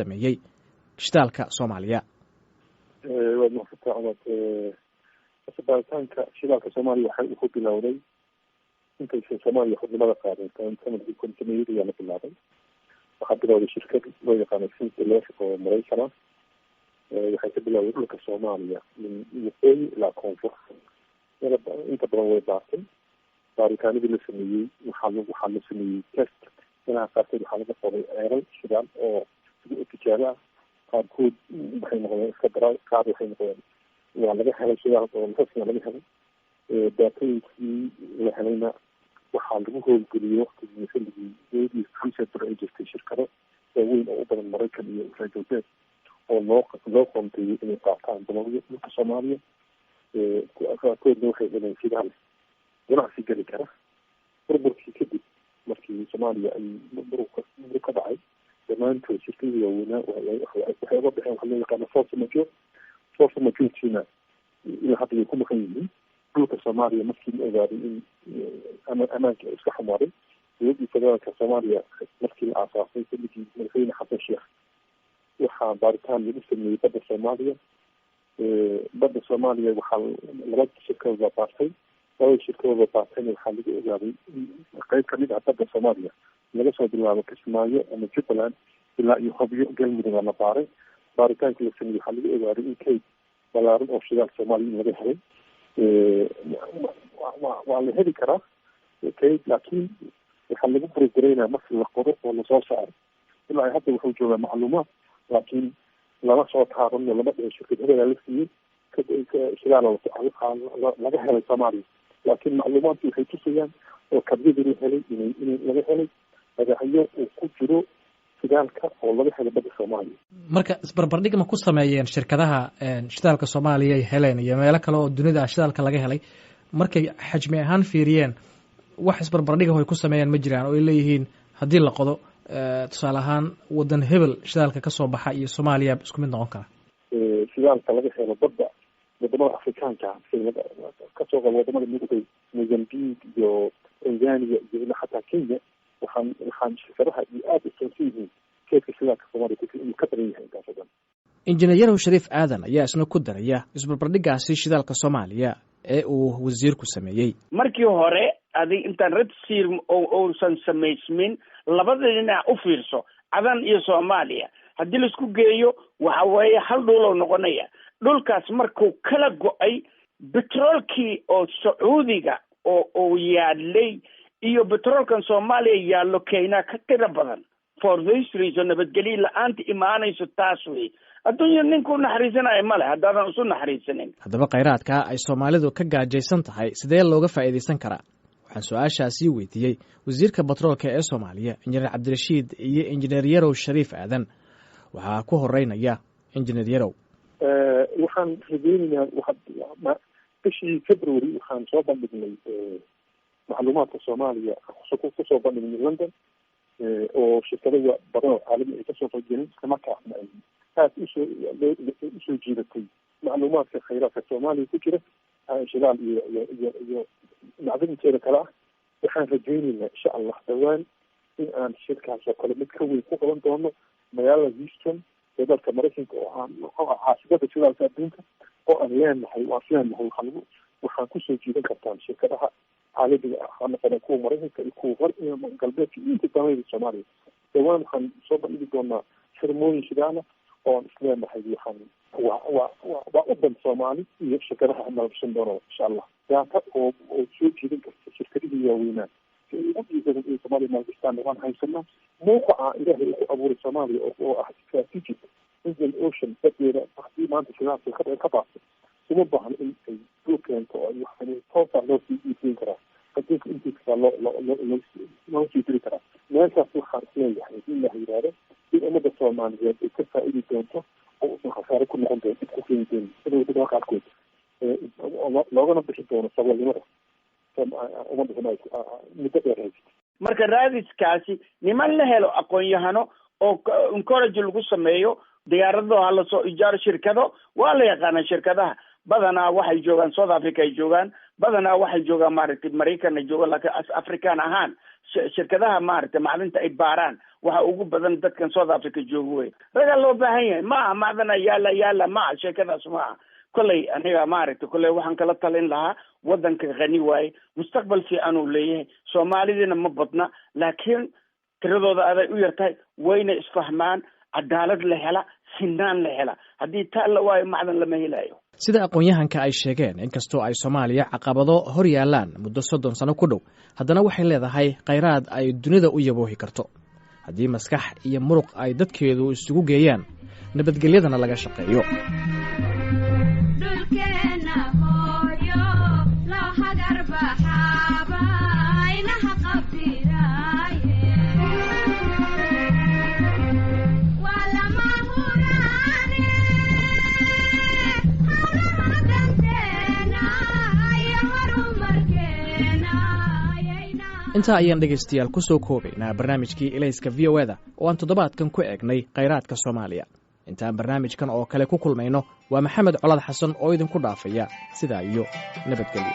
sameeyey shidaalka Soomaaliya. Waa muxtaamad baaritaanka shidaalka Soomaaliya waxay ku bilowday intay Soomaaliya xubnimada qaaday sanadkii 2000 la bilaabay. waxaa bilowday shirkad loo yaqaano Sinclair oo Mareykan ah. waxay ka bilowday dhulka Soomaaliya min waqooyi ilaa koonfur. inta badan way baartay. baaritaanadii la sameeyey waxaa la sameeyey test ilaa qaarkood waxaa laga qoray ceelal shidaal oo tijaabo ah. qaarkood waxay noqdeen iska daraa, qaar waxay noqdeen waa laga helay shidaal oo rasmi laga helay. daatooyinkii la helayna waxaa lagu howlgeliyey waqtigii xilligii researcher ay jirtay shirkado waaweyn oo u badan Mareykan iyo reer galbeed oo loo qoonteeyey inay qaataan dalalka dhulka Soomaaliya. qaarkoodna waxay heleen shidaal ganacsi geli kara. burburkii kadib markii Soomaaliya ay burburka ka dhacay dhammaantood shirkadii waaweynaa waxay uga baxeen waxa loo yaqaano force majeure ilaa hadda way ku maqan yihiin. dhulka Soomaaliya markii la ogaaday in amaanka iska xumaaday, dowladda federaalka Soomaaliya markii la aasaasay xilligii madaxweyne xasan sheekh waxaa baaritaan lagu sameeyey badda Soomaaliya. badda Soomaaliya waxaa laba shirkadood baa baartay. labada shirkadood baa baartayna waxaa lagu ogaaday in qayb kamid ah badda Soomaaliya laga soo bilaabo Kismaayo ama Jubbaland ilaa iyo Hobyo Galmudug la baaray. baaritaankii la sameeyey waxaa lagu ogaaday in kayd balaaran oo shidaal Soomaaliya in laga helay. waa la heli karaa kayd, laakiin waxaa lagu burbureynaa markii la qodo oo lasoo saaray. ilaa hadda wuxuu joogaa macluumaad, laakiin lama soo taabano, lama dhihin shirkad hebelaa la siiyey shidaal laga helay Soomaaliya. laakiin macluumaadku waxay tusayaan oo kabiyadii la helay in laga helay magacyo uu ku jiro shidaalka oo laga helay badda Soomaaliya. marka isbarbardhig ma ku sameeyeen shirkadaha shidaalka Soomaaliya ay heleen iyo meelo kale oo dunida shidaalka laga helay markay xajmi ahaan fiiriyeen wax isbarbardhig ay ku sameeyeen ma jiraan oo ay leeyihiin haddii la qodo tusaale ahaan wadan hebel shidaalka ka soo baxa iyo Soomaaliya isku mid noqon kara? shidaalka laga helo badda wadamada Afrikaanka kasoo qabo wadamada Mugday, Mozambique iyo Tanzania iyo xataa Kenya waxaan shirkadaha iyo aad u soo yihiin keedka shidaalka Soomaaliya inuu ka badan yahay intaas oo dhan. injineer Shariif Aadan ayaa isna ku daraya isbarbardhigaasi shidaalka Soomaaliya ee uu wasiirku sameeyey. markii hore adig intaan radsiir uusan samaysmin labada dhinac u fiirso Cadan iyo Soomaaliya haddii la isku geeyo waxa weeye hal dhul oo noqonaya. dhulkaas markuu kala go'ay petroolkii oo Sacuudiga oo yaalay iyo petroolkan Soomaaliya yaallo Kenya ka tira badan. for this reason nabadgelyo la'aanta imaanayso taas wey. adduunyo ninku naxariisanayo male haddaadan isu naxariisanin. haddaba khayraadka ay Soomaalidu ka gaajaysan tahay sidee looga faa'iidaysan karaa? waxaan su-aashaasi weydiiyey wasiirka batroolka ee Soomaaliya injineer Cabdirashiid iyo injineer Yarow Shariif Aadan. waxaa ku horeynaya injineer Yarow. waxaan rajeynayaa bishii February waxaan soo bandhignay macluumaadka Soomaaliya kusoo bandhignay London oo shirkado badan oo caalami ay kasoo qaybgaleen isla markaasna ay aad usoo jiidatay macluumaadka khayraadka Soomaaliya ku jira shidaal iyo macdinteeda kale ah. waxaan rajeynaynaa insha Allah dhawaan in aan shirkaas oo kale mid ka weyn ku qaban doono magaalada Houston ee dalka Mareykanka oo caasimada shidaalka adduunka oo aan leenahay waxaan kusoo jiidan kartaan shirkadaha caalamiga ah ha noqdeen kuwa Mareykanka iyo kuwa galbeedka iyo inta badan Soomaaliya. dhawaan waxaan soo bandhigi doonaa xirmooyin shidaala oo aan isleenahay waa u dan Soomaali iyo shirkadaha maalgashan doona insha Allah. daata oo soo jiidan karta shirkadihii waaweynaa ugu dhiibadan ee Soomaaliya maalgashtaan waan haysanaa. mawqaca ilaahay ku abuuray Soomaaliya oo ah strategic Indian Ocean badeeda haddii maanta shidaalka ka baaqo uma baahna in ay soo keento oo waxaan toosaa loo sii iibin karaa. adduunka intiisa loo sii diri karaa. meeshaas waxaan isleeyahay in la yidhaahdo in ummadda Soomaaliyeed ay ka faa'iidi doonto oo usan khasaare ku noqon doonto dib ku keeni doono sida qaarkood loogana bixi doono saboolnimada ummadda Soomaaliya muddo dheer haysata. marka raadiskaasi niman la helo aqoon-yahano oo encourage lagu sameeyo diyaarado hala soo ijaaro shirkado waa la yaqaana shirkadaha badanaa waxay joogaan South Africa ay joogaan badanaa waxay joogaan maaragtay Mareykan ay joogaan laakiin Afrikaan ahaan shirkadaha maaragtay macdinta ay baaraan waxa ugu badan dadkan South Africa jooga wey raga loo baahan yahay ma macdana yaala ma sheekadaas ma kolley aniga maaragtay kolley waxaan kala talin lahaa wadanka qani waaye mustaqbal fiican uu leeyahay Soomaalidina ma badna laakiin tiradooda aday u yartahay wayna isfahmaan cadaalad la hela sinaan la hela haddii taa la waayo macdan lama helayo sida aqoon-yahanka ay sheegeen inkastoo ay Soomaaliya caqabado hor yaalaan muddo 30 sano ku dhow haddana waxay leedahay kheyraad ay dunida u yaboohi karto haddii maskax iyo muruq ay dadkeedu isugu geeyaan nabadgelyadana laga shaqeeyo inta ayaan dhegaystayaal ku soo koobaynaa barnaamijkii Ilayska VOA oo aan toddobaadkan ku eegnay kheyraadka Soomaaliya intaan barnaamijkan oo kale ku kulmayno waa Maxamed Colaad Xasan oo idinku dhaafaya sidaa iyo nabadgelyo